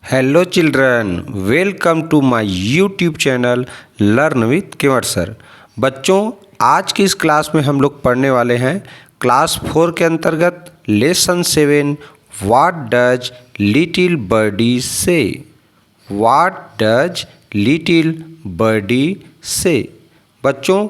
Hello children, welcome to my YouTube channel learn with Kewat sir. बच्चों, आज की इस क्लास में हम लोग पढ़ने वाले हैं क्लास 4 के अंतर्गत lesson 7 what does little birdie say. What does little birdie say. बच्चों,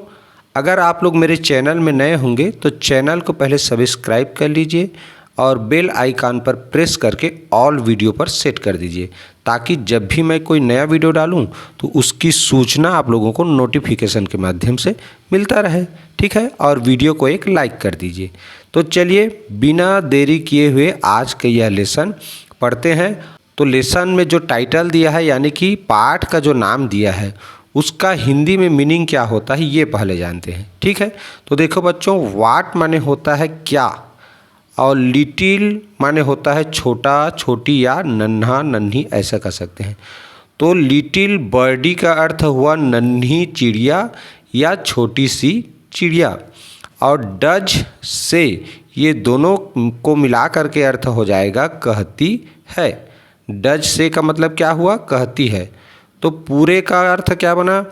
अगर आप लोग मेरे चैनल में नए होंगे तो चैनल को पहले सब्सक्राइब कर लीजिए और बेल आइकन पर प्रेस करके ऑल वीडियो पर सेट कर दीजिए, ताकि जब भी मैं कोई नया वीडियो डालूं तो उसकी सूचना आप लोगों को नोटिफिकेशन के माध्यम से मिलता रहे। ठीक है, और वीडियो को एक लाइक कर दीजिए। तो चलिए बिना देरी किए हुए आज का यह लेसन पढ़ते हैं। तो लेसन में जो टाइटल दिया है, यानी कि पाठ का जो नाम दिया है, उसका हिंदी में मीनिंग क्या होता है ये पहले जानते हैं। ठीक है, तो देखो बच्चों, वाट माने होता है क्या, और लिटिल माने होता है छोटा, छोटी या नन्हा, नन्ही ऐसा कह सकते हैं। तो लिटिल बर्डी का अर्थ हुआ नन्ही चिड़िया या छोटी सी चिड़िया, और डज से ये दोनों को मिला करके अर्थ हो जाएगा कहती है। डज से का मतलब क्या हुआ, कहती है। तो पूरे का अर्थ क्या बना,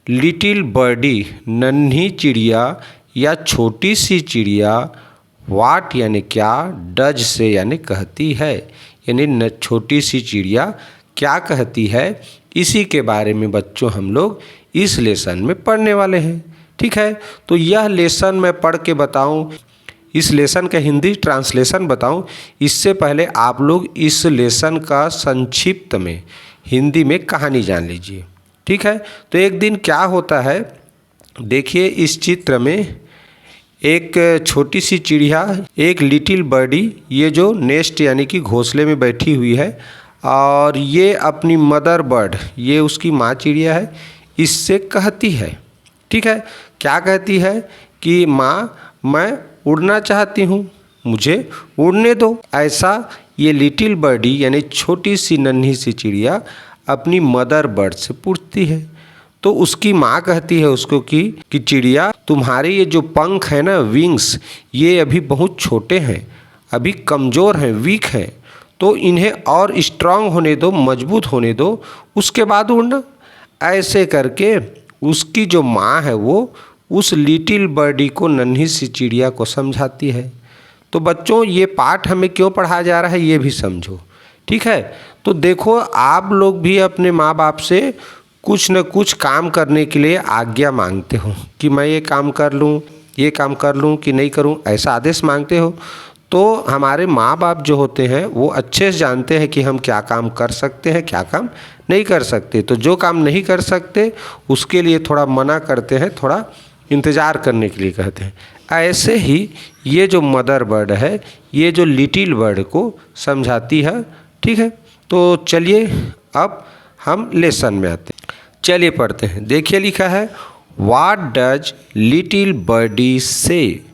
लिटिल बर्डी नन्ही चिड़िया या छोटी सी चिड़िया, वाट यानी क्या, डज से यानी कहती है, यानी छोटी सी चिड़िया क्या कहती है, इसी के बारे में बच्चों हम लोग इस लेसन में पढ़ने वाले हैं। ठीक है, तो यह लेसन मैं पढ़ के बताऊं, इस लेसन का हिंदी ट्रांसलेशन बताऊं, इससे पहले आप लोग इस लेसन का संक्षिप्त में हिंदी में कहानी जान लीजिए। ठीक है, तो एक दिन क्या होता है, देखिए इस चित्र में एक छोटी सी चिड़िया, एक लिटिल बर्डी, ये जो नेस्ट यानी कि घोंसले में बैठी हुई है, और ये अपनी मदर बर्ड, ये उसकी माँ चिड़िया है, इससे कहती है। ठीक है, क्या कहती है कि माँ मैं उड़ना चाहती हूँ, मुझे उड़ने दो। ऐसा ये लिटिल बर्डी यानी छोटी सी नन्ही सी चिड़िया अपनी मदर बर्ड से पूछती है। तो उसकी माँ कहती है उसको कि चिड़िया, तुम्हारे ये जो पंख है ना, विंग्स, ये अभी बहुत छोटे हैं, अभी कमज़ोर हैं, वीक हैं, तो इन्हें और स्ट्रांग होने दो, मजबूत होने दो, उसके बाद उड़ना। ऐसे करके उसकी जो माँ है वो उस लिटिल बर्डी को, नन्ही सी चिड़िया को समझाती है। तो बच्चों, ये पाठ हमें क्यों पढ़ाया जा रहा है ये भी समझो। ठीक है, तो देखो आप लोग भी अपने माँ बाप से कुछ न कुछ काम करने के लिए आज्ञा मांगते हो कि मैं ये काम कर लूँ, ये काम कर लूँ कि नहीं करूँ, ऐसा आदेश मांगते हो। तो हमारे माँ बाप जो होते हैं वो अच्छे से जानते हैं कि हम क्या काम कर सकते हैं, क्या काम नहीं कर सकते। तो जो काम नहीं कर सकते उसके लिए थोड़ा मना करते हैं, थोड़ा इंतज़ार करने के लिए कहते हैं। ऐसे ही ये जो मदर बर्ड है, ये जो लिटिल बर्ड को समझाती है। ठीक है, तो चलिए अब हम लेसन में आते हैं। चलिए पढ़ते हैं। देखिए लिखा है, what does little birdie say.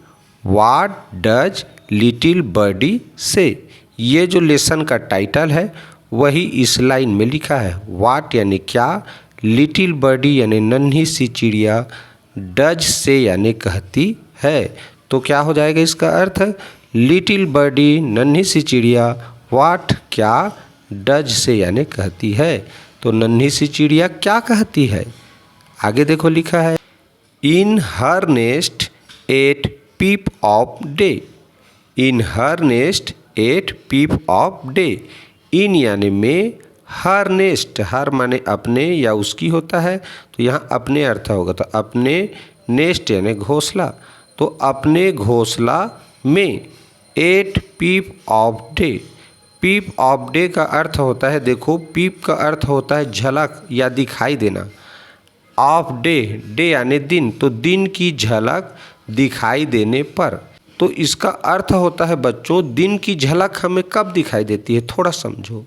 What does little birdie से, ये जो लेसन का टाइटल है वही इस लाइन में लिखा है। व्हाट यानी क्या, लिटिल बर्डी यानी नन्ही सी चिड़िया, डज से यानी कहती है। तो क्या हो जाएगा इसका अर्थ, लिटिल बर्डी नन्ही सी चिड़िया, व्हाट क्या, डज से यानी कहती है। तो नन्ही सी चिड़िया क्या कहती है, आगे देखो लिखा है, in her nest at peep of day. In her nest at peep of day. In यानी में, हर नेस्ट, हर माने अपने या उसकी होता है, तो यहाँ अपने अर्थ होगा, तो अपने नेस्ट यानी घोंसला, तो अपने घोंसला में at peep of day. Peep of day का अर्थ होता है, देखो पीप का अर्थ होता है झलक या दिखाई देना। ऑफ डे, डे यानी दिन, तो दिन की झलक दिखाई देने पर। तो इसका अर्थ होता है बच्चों, दिन की झलक हमें कब दिखाई देती है, थोड़ा समझो।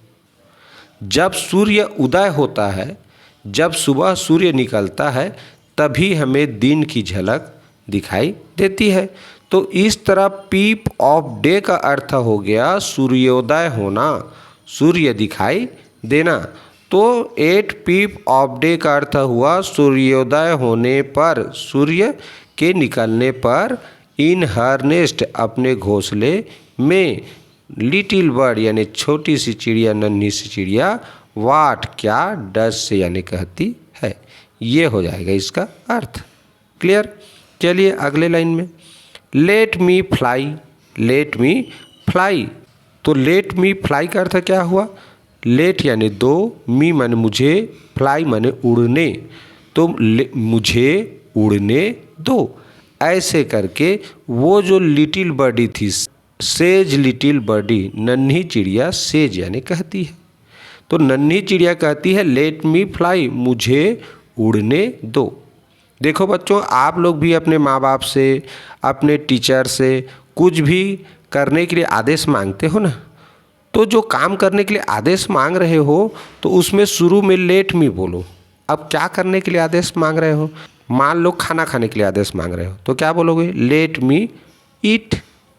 जब सूर्य उदय होता है, जब सुबह सूर्य निकलता है, तभी हमें दिन की झलक दिखाई देती है। तो इस तरह पीप ऑफ डे का अर्थ हो गया सूर्योदय होना, सूर्य दिखाई देना। तो एट पीप ऑफ डे का अर्थ हुआ सूर्योदय होने पर, सूर्य के निकलने पर, इन हर नेस्ट अपने घोंसले में, लिटिल बर्ड यानी छोटी सी चिड़िया, नन्ही सी चिड़िया, वाट क्या, डज से यानी कहती है। ये हो जाएगा इसका अर्थ। क्लियर। चलिए अगले लाइन में, late me fly, let me fly. तो लेट मी फ्लाई का अर्थ क्या हुआ, लेट यानी दो, मी माने मुझे, फ्लाई माने उड़ने, तो मुझे उड़ने दो। ऐसे करके वो जो लिटिल बर्डी थी, सेज लिटिल बर्डी, नन्ही चिड़िया सेज यानी कहती है। तो नन्ही चिड़िया कहती है लेट मी फ्लाई, मुझे उड़ने दो। देखो बच्चों, आप लोग भी अपने माँ बाप से, अपने टीचर से कुछ भी करने के लिए आदेश मांगते हो ना, तो जो काम करने के लिए आदेश मांग रहे हो तो उसमें शुरू में लेट मी बोलो। अब क्या करने के लिए आदेश मांग रहे हो, मान लो खाना खाने के लिए आदेश मांग रहे हो तो क्या बोलोगे, लेट मी ईट,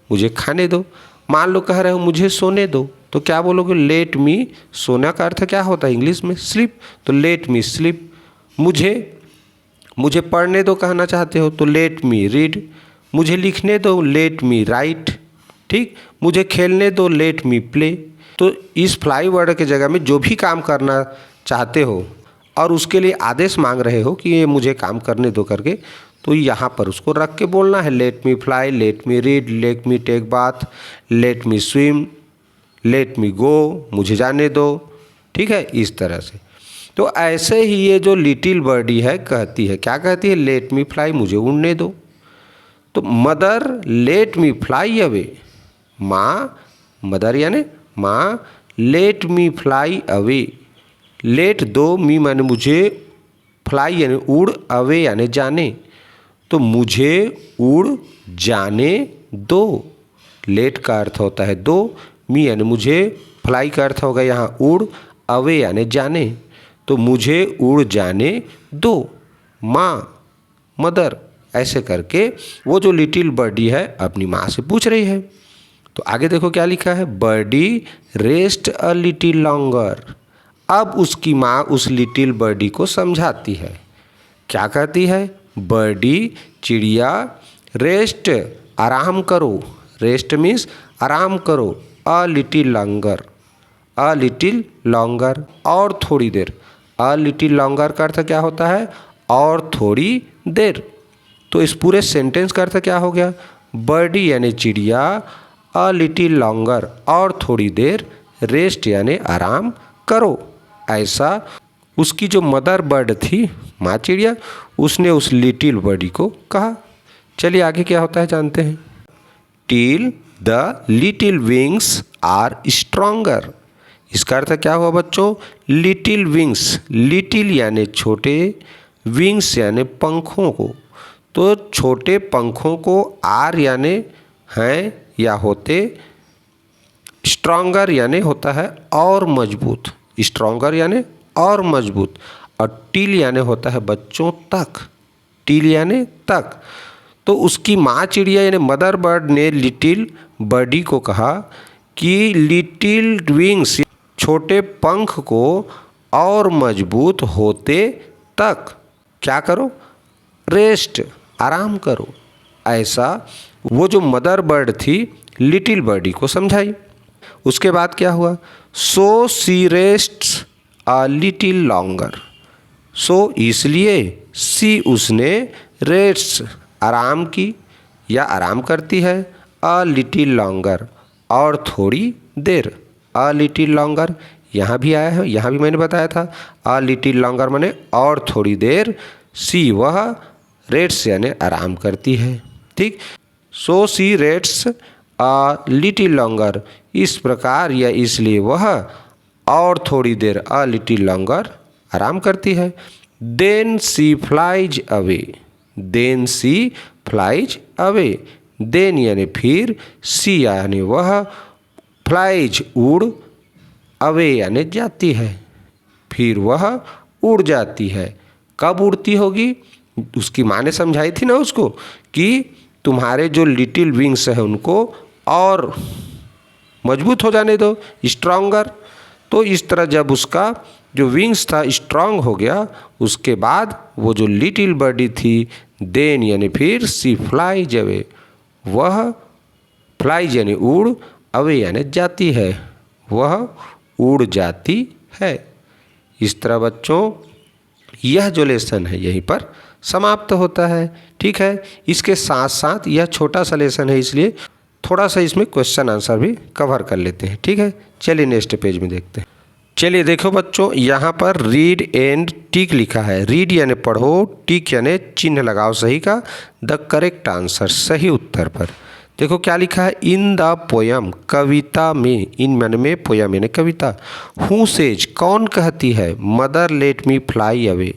मुझे खाने दो। मान लो कह रहे हो मुझे सोने दो तो क्या बोलोगे, लेट मी, सोना का अर्थ क्या होता है इंग्लिश में, स्लीप, तो लेट मी स्लीप। मुझे पढ़ने दो कहना चाहते हो तो लेट मी रीड, मुझे लिखने दो लेट मी राइट, ठीक, मुझे खेलने दो लेट मी प्ले। तो इस फ्लाई वर्ड के जगह में जो भी काम करना चाहते हो और उसके लिए आदेश मांग रहे हो कि ये मुझे काम करने दो करके, तो यहाँ पर उसको रख के बोलना है, let me fly, let me read, let me take bath, let me swim, let me go, मुझे जाने दो। ठीक है, इस तरह से। तो ऐसे ही ये जो लिटिल बर्डी है कहती है, क्या कहती है, लेट मी फ्लाई, मुझे उड़ने दो। तो mother let me fly away, माँ, मदर यानी माँ, let me fly away, let दो, मी माने मुझे, फ्लाई यानी उड़, अवे यानी जाने, तो मुझे उड़ जाने दो। लेट का अर्थ होता है दो, मी यानी मुझे, फ्लाई का अर्थ होगा यहाँ उड़, अवे यानी जाने, तो मुझे उड़ जाने दो माँ, मदर। ऐसे करके वो जो लिटिल बर्डी है अपनी माँ से पूछ रही है। तो आगे देखो क्या लिखा है, birdie rest a little longer. अब उसकी माँ उस लिटिल बर्डी को समझाती है, क्या कहती है, बर्डी चिड़िया, रेस्ट आराम करो, रेस्ट मीन्स आराम करो, अ लिटिल लॉन्गर, अ लिटिल लॉन्गर और थोड़ी देर, अ लिटिल लॉन्गर का अर्थ क्या होता है, और थोड़ी देर। तो इस पूरे सेंटेंस का अर्थ क्या हो गया, बर्डी यानी चिड़िया, अ लिटिल लॉन्गर और थोड़ी देर, रेस्ट यानी आराम करो। ऐसा उसकी जो मदर बर्ड थी, माँ चिड़िया, उसने उस लिटिल बर्डी को कहा। चलिए आगे क्या होता है जानते हैं। Till the little wings are stronger. इसका अर्थ क्या हुआ बच्चों, लिटिल विंग्स, लिटिल यानी छोटे, विंग्स यानी पंखों को, तो छोटे पंखों को आर यानी हैं या होते, स्ट्रॉन्गर यानी होता है और मजबूत, स्ट्रॉन्गर यानी और मजबूत, और टिल यानी होता है बच्चों तक, टिल यानी तक। तो उसकी माँ चिड़िया यानी मदर बर्ड ने लिटिल बर्डी को कहा कि लिटिल विंग्स, छोटे पंख को और मजबूत होते तक क्या करो, रेस्ट आराम करो। ऐसा वो जो मदर बर्ड थी लिटिल बर्डी को समझाई। उसके बाद क्या हुआ, सो सी रेस्ट्स अ लिटिल लॉन्गर, सो इसलिए, सी उसने, रेस्ट्स आराम की या आराम करती है, अ लिटिल लॉन्गर और थोड़ी देर, अ लिटिल लॉन्गर यहाँ भी आया है, यहाँ भी मैंने बताया था, अ लिटिल लॉन्गर माने और थोड़ी देर, सी वह, रेट्स यानी आराम करती है। ठीक, सो सी रेट्स अ लिटिल लॉन्गर, इस प्रकार या इसलिए वह और थोड़ी देर, अ लिटिल लॉन्गर आराम करती है। देन सी फ्लाइज अवे, देन सी फ्लाइज अवे, देन यानी फिर, सी यानी वह, फ्लाइज उड़, अवे यानी जाती है, फिर वह उड़ जाती है। कब उड़ती होगी, उसकी माँ ने समझाई थी ना उसको कि तुम्हारे जो लिटिल विंग्स है उनको और मजबूत हो जाने दो, स्ट्रॉन्गर। तो इस तरह जब उसका जो विंग्स था स्ट्रांग हो गया, उसके बाद वो जो लिटिल बर्डी थी, देन यानी फिर, सी फ्लाइज अवे, वह फ्लाइज यानी उड़, अवे यानी जाती है, वह उड़ जाती है। इस तरह बच्चों यह जो लेसन है यहीं पर समाप्त होता है। ठीक है, इसके साथ साथ यह छोटा सा लेसन है, इसलिए थोड़ा सा इसमें क्वेश्चन आंसर भी कवर कर लेते हैं। ठीक है, चलिए नेक्स्ट पेज में देखते हैं। चलिए देखो बच्चों, यहाँ पर रीड एंड टिक लिखा है। रीड यानी पढ़ो, टिक यानी चिन्ह लगाओ सही का, द करेक्ट आंसर सही उत्तर पर। देखो क्या लिखा है, इन द पोयम कविता में, इन मन में पोयम यानी कविता, हु सेज कौन कहती है, mother let me fly away,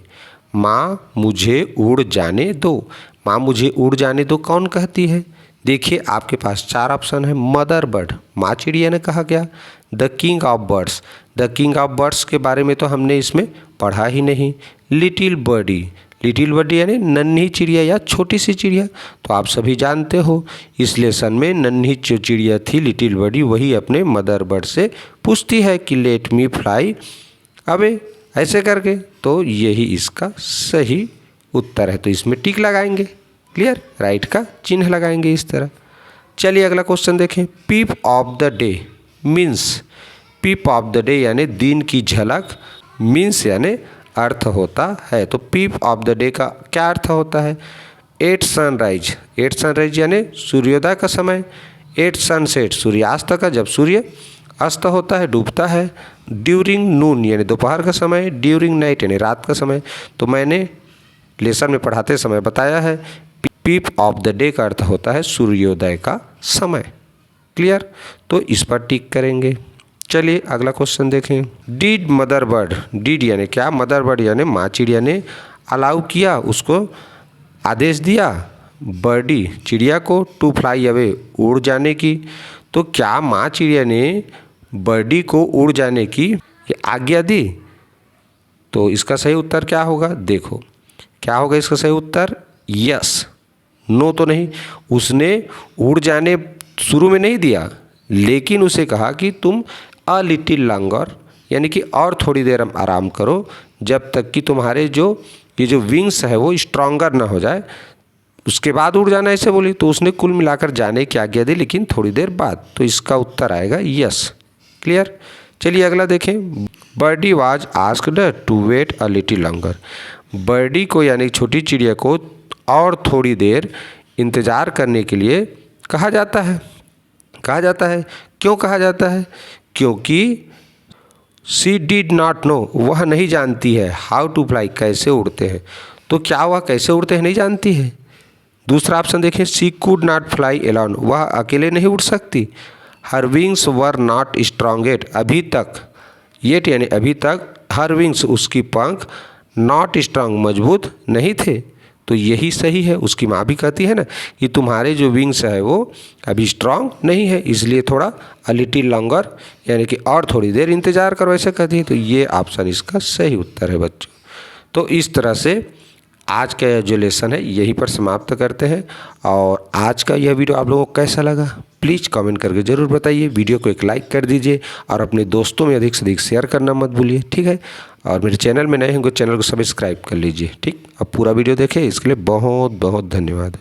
माँ मुझे उड़ जाने दो। माँ मुझे उड़ जाने दो कौन कहती है? देखिए आपके पास चार ऑप्शन है। मदर बर्ड, माँ चिड़िया ने कहा गया। The king of birds, the king of birds के बारे में तो हमने इसमें पढ़ा ही नहीं। लिटिल बर्डी, लिटिल बर्डी यानी नन्ही चिड़िया या छोटी सी चिड़िया, तो आप सभी जानते हो इस लेसन में नन्ही जो चिड़िया थी लिटिल बर्डी, वही अपने मदर बर्ड से पूछती है कि लेट मी फ्लाई अवे, ऐसे करके। तो यही इसका सही उत्तर है, तो इसमें टिक लगाएंगे। क्लियर, राइट का चिन्ह लगाएंगे इस तरह। चलिए अगला क्वेश्चन देखें। Peep of the day means, peep of the day यानी दिन की झलक, मीन्स यानी अर्थ होता है। तो पीप ऑफ द डे का क्या अर्थ होता है? एट सनराइज, एट सनराइज यानी सूर्योदय का समय। एट सनसेट, सूर्यास्त का, जब सूर्य अस्त होता है, डूबता है। ड्यूरिंग नून यानी दोपहर का समय। ड्यूरिंग नाइट यानी रात का समय। तो मैंने लेसन में पढ़ाते समय बताया है पीप ऑफ द डे का अर्थ होता है सूर्योदय का समय। क्लियर, तो इस पर टिक करेंगे। चलिए अगला क्वेश्चन देखें। डिड मदर बर्ड, डिड यानी क्या, मदर बर्ड यानी माँ चिड़िया ने अलाउ किया, उसको आदेश दिया बर्डी चिड़िया को टू फ्लाई अवे, उड़ जाने की। तो क्या माँ चिड़िया ने बर्डी को उड़ जाने की आज्ञा दी? तो इसका सही उत्तर क्या होगा? देखो क्या होगा इसका सही उत्तर, यस। नो तो नहीं, उसने उड़ जाने शुरू में नहीं दिया, लेकिन उसे कहा कि तुम अ लिटिल लॉन्गर यानी कि और थोड़ी देर हम आराम करो, जब तक कि तुम्हारे जो ये जो विंग्स है वो स्ट्रॉन्गर ना हो जाए, उसके बाद उड़ जाना, ऐसे बोली। तो उसने कुल मिलाकर जाने की आज्ञा दी, लेकिन थोड़ी देर बाद। तो इसका उत्तर आएगा यस। क्लियर, चलिए अगला देखें। Birdie was asked to wait a little longer, birdie को यानी छोटी चिड़िया को और थोड़ी देर इंतज़ार करने के लिए कहा जाता है। कहा जाता है, क्यों कहा जाता है? क्योंकि शी डिड नॉट नो, वह नहीं जानती है, हाउ टू फ्लाई, कैसे उड़ते हैं। तो क्या वह कैसे उड़ते हैं नहीं जानती है? दूसरा ऑप्शन देखें, she could not fly alone, वह अकेले नहीं उड़ सकती। Her wings were not strong yet, अभी तक, येट यानी अभी तक, हर विंग्स उसकी पंख, नॉट स्ट्रॉन्ग मजबूत नहीं थे। तो यही सही है। उसकी माँ भी कहती है ना कि तुम्हारे जो विंग्स है वो अभी स्ट्रॉन्ग नहीं है, इसलिए थोड़ा अ लिटिल लॉन्गर यानी कि और थोड़ी देर इंतज़ार करो, ऐसे कहती है। तो ये ऑप्शन इसका सही उत्तर है बच्चों। तो इस तरह से आज का जो लेसन है यहीं पर समाप्त करते हैं। और आज का यह वीडियो आप लोगों को कैसा लगा प्लीज़ कमेंट करके ज़रूर बताइए। वीडियो को एक लाइक कर दीजिए और अपने दोस्तों में अधिक से अधिक शेयर करना मत भूलिए, ठीक है। और मेरे चैनल में नए हैं तो चैनल को सब्सक्राइब कर लीजिए, ठीक। अब पूरा वीडियो देखें, इसके लिए बहुत बहुत धन्यवाद।